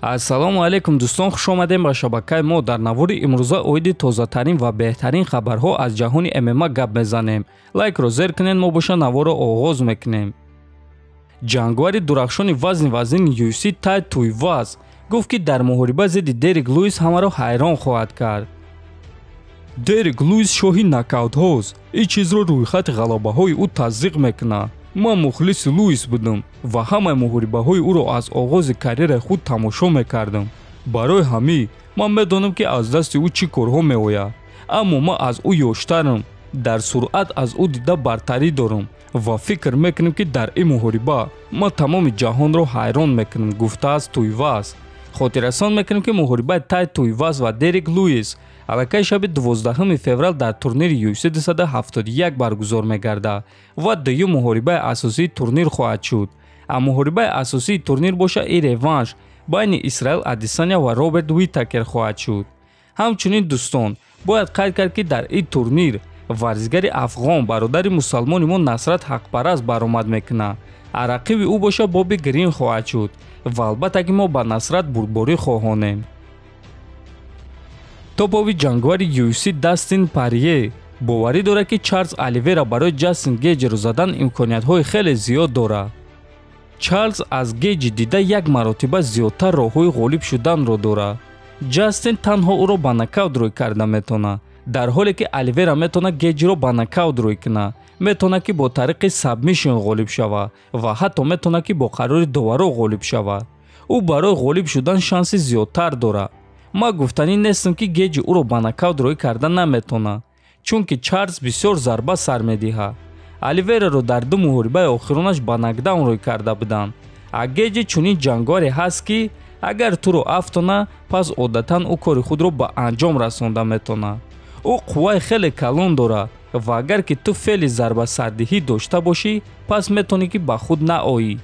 ассалому алайкум дӯстон, хуш омадем ба шабакаи мо. Дар навори имрӯза оиди тозатарин ва беҳтарин хабарҳо аз ҷаҳони ММА гап мезанем. лайкро зер кунед, мо боша наворро оғоз мекунем. ҷангвари дурахшони вазни UFC Tait Tuivasa гуфт ки дар муҳориба зидди Дерек Луис ҳамаро ҳайрон хоҳад кард. Дерек Луис шоҳи нокаутҳост. ин чизро рӯйхати ғалабаҳои ӯ таздиқ мекунад. ман мухлиси Луис будам ва ҳамаи муҳорибаҳои ӯро аз оғози карьераи худ тамошо мекардам. барои ҳамин ман медонам ки аз дасти ӯ чӣ корҳо меояд. аммо ман аз ӯ ёштарам, дар суръат аз ӯ дида бартарӣ дорам ва фикр мекунам ки дар ин муҳориба ман тамоми ҷаҳонро ҳайрон мекунам, гуфтааст Туиваса. хотиррасон мекунем ки муҳорибаи Tait Tuivasa ва Дерек Луис аллакай шаби 12 феврал дар турнири UFC 271 баргузор мегардад ва дуюм муҳорибаи асосии турнир хоҳад шуд. муҳорибаи асосии турнир боша ин реванш байни Исраил Адесanya ва Роберт Уитакер хоҳад шуд. ҳамчунин дӯстон, бояд қайд кард ки дар ин турнир варзигари афғон бародари мусалмони мо Насрат ҳақпараст баромад мекунад. рақиби ӯ боша Боби Грин хоҳад шуд ва албатта ки мо ба Насрат бурдборӣ хоҳонем. топови ҷангвари UFC Дастин Порье боварӣ дорад ки Чарлз Оливера барои Ҷастин Гейҷиро задан имкониятҳои хеле зиёд дорад. Чарлз аз Гейҷи дида як маротиба зиёдтар роҳҳои ғолиб шуданро дорад. Ҷастин танҳо ӯро ба нокаут рӯй карда метавонад, дар ҳоле ки Оливера метавонад Гейҷиро ба нокаут рӯй кунад. метавонад ки бо тариқи сабмишн ғолиб шавад ва ҳатто метавонад ки бо қарори доваро ғолиб шавад. ӯ барои ғолиб шудан шанси зиёдтар дорад. ман гуфтанӣ нестам ки Гейҷи ӯро ба нокаут рӯй карда наметавонад, чунки Чарлз бисёр зарба сар медиҳад. Оливераро дар ду муҳорибаи охиронаш ба нокдаун рӯй карда буданд. Гейҷи чунин ҷангваре ҳаст ки агар туро афтона, пас одатан ӯ кори худро ба анҷом расонда метавонад. ӯ қувваи хеле калон дорад ва агар ки ту феъли зарбасардиҳӣ дошта бошӣ, пас метавонӣ ки ба худ наоӣ.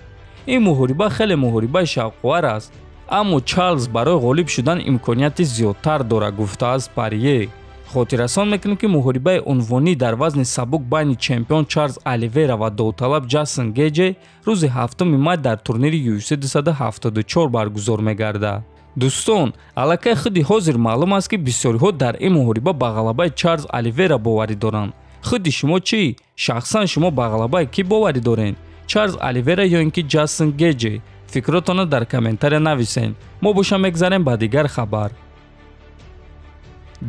ин муҳориба хеле муҳорибаи шавқовар аст, аммо Чарлз барои ғолиб шудан имконияти зиёдтар дорад, гуфтааст Порье. хотиррасон мекунем ки муҳорибаи унвонӣ дар вазни сабук байни чемпион Чарлз Оливера ва довталаб Ҷастин Гейҷи рӯзи 7 май дар турнири UFC 274 баргузор мегардад. дӯстон, аллакай худи ҳозир маълум аст ки бисёриҳо дар ин муҳориба ба ғалабаи Чарлз Оливера боварӣ доранд. худи шумо чӣ? шахсан шумо ба ғалабаи кӣ боварӣ доред? Чарлз Оливера ё ин ки Ҷастин Гейҷи? фикротонро дар комментария нависед. мо боша мегзарем ба дигар хабар.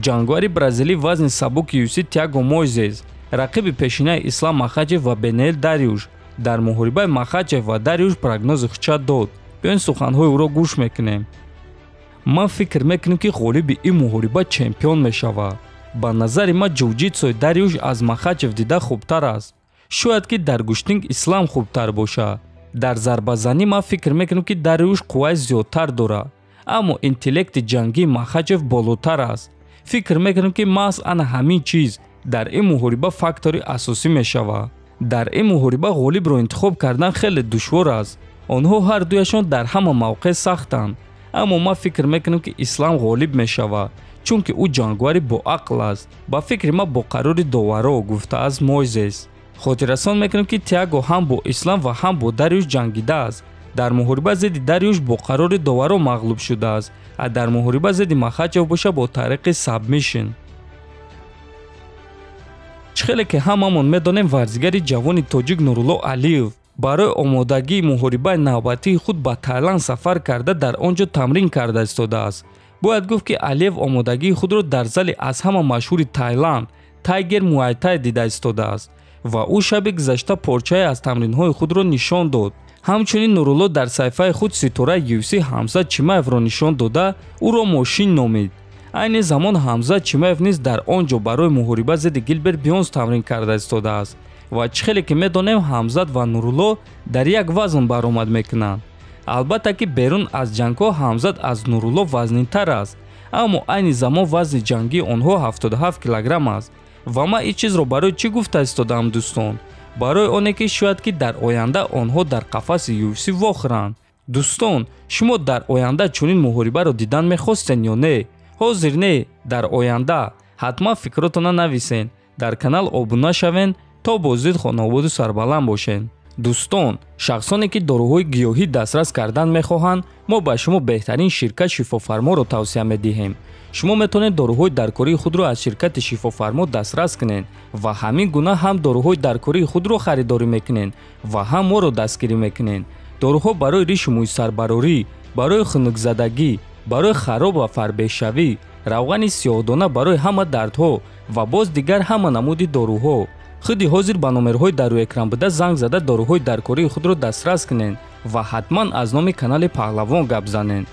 ҷангвари бразилӣ вазни сабук UFC Тиаго Мойзес рақиби пешинаи Ислам Махачев ва Бенейл Дариюш дар муҳорибаи Махачев ва Дариюш прогнози хучат дод. биён суханҳои ӯро гӯш мекунем. ман фикр мекунам ки ғолиби ин муҳориба чемпион мешавад. ба назари ман ҷуҷитсои Дариюш аз Махачев дида хубтар аст. шояд ки дар гуштинг Ислам хубтар бошад. дар зарбазанӣ ман фикр мекунам ки Дариюш қувваи зиёдтар дорад, аммо интеллекти ҷангии Махачев болотар аст. фикр мекунам ки маҳз ана ҳамин чиз дар ин муҳориба фактори асосӣ мешавад. дар ин муҳориба ғолибро интихоб кардан хеле душвор аст. онҳо ҳардуяшон дар ҳама мавқеъ сахтанд, аммо ман фикр мекунам ки Ислам ғолиб мешавад, чунки ӯ ҷангвари боақл аст. ба фикри ман бо қарори доваро, гуфтааст Мойзес. хотиррасон мекунам ки Тиаго ҳам бо Ислам ва ҳам бо Дариюш ҷангидааст. дар муҳориба зидди Дариюш бо қарори доваро мағлуб шудааст, дар муҳориба зидди Махачев боша бо тариқи сабмишн. чхеле ки ҳамамон медонем варзигари ҷавони тоҷик Нурулло Алиев барои омодагии муҳорибаи навбатии худ ба Таиланд сафар карда дар он ҷо тамрин карда истодааст. бояд гуфт ки Алиев омодагии худро дар зали аз ҳама машҳури Таиланд Тайгер Муай Тай дида истодааст ва ӯ шаби гузашта порчае аз тамринҳои худро нишон дод. ҳамчунин Нурулло дар саҳифаи худ ситораи UFC Ҳамзат Чимаевро нишон дода ӯро мошин номид. айни замон Ҳамзат Чимаев низ дар он ҷо барои муҳориба зидди Гилберт Бёрнс тамрин карда истодааст ва чхеле ки медонем Ҳамзат ва Нурулло дар як вазн баромад мекунанд. албатта ки берун аз ҷангҳо Ҳамзат аз Нурулло вазнинтар аст, аммо айни замон вазни ҷангии онҳо 77 килограмм аст. ва ман ин чизро барои чӣ гуфта истодаам дӯстон? барои оне ки шояд ки дар оянда онҳо дар қафаси UFC вохӯранд. дӯстон, шумо дар оянда чунин муҳорибаро дидан мехостед ё не? ҳозир не, дар оянда? ҳатман фикротона нависен, дар канал обуна шавен то боздид хонободу сарбаланд бошед. дӯстон, шахсоне ки доруҳои гиёҳӣ дастрас кардан мехоҳанд, мо ба шумо беҳтарин ширкат шифофарморо тавсия медиҳем. шумо метавонед доруҳои даркории худро аз ширкати шифофармо дастрас кунед ва ҳамин гуна ҳам доруҳои даркории худро харидорӣ мекунед ва ҳам моро дастгирӣ мекунед. доруҳо барои ришу мӯйсарбарорӣ, барои хунукзадагӣ, барои хароб ва фарбешавӣ, равғани сиёҳдона барои ҳама дардҳо ва боз дигар ҳама намуди доруҳо. худи ҳозир ба номерҳои дар рӯи экран буда занг зада доруҳои даркории худро дастрас кунед ва ҳатман аз номи канали Паҳлавон гап занед.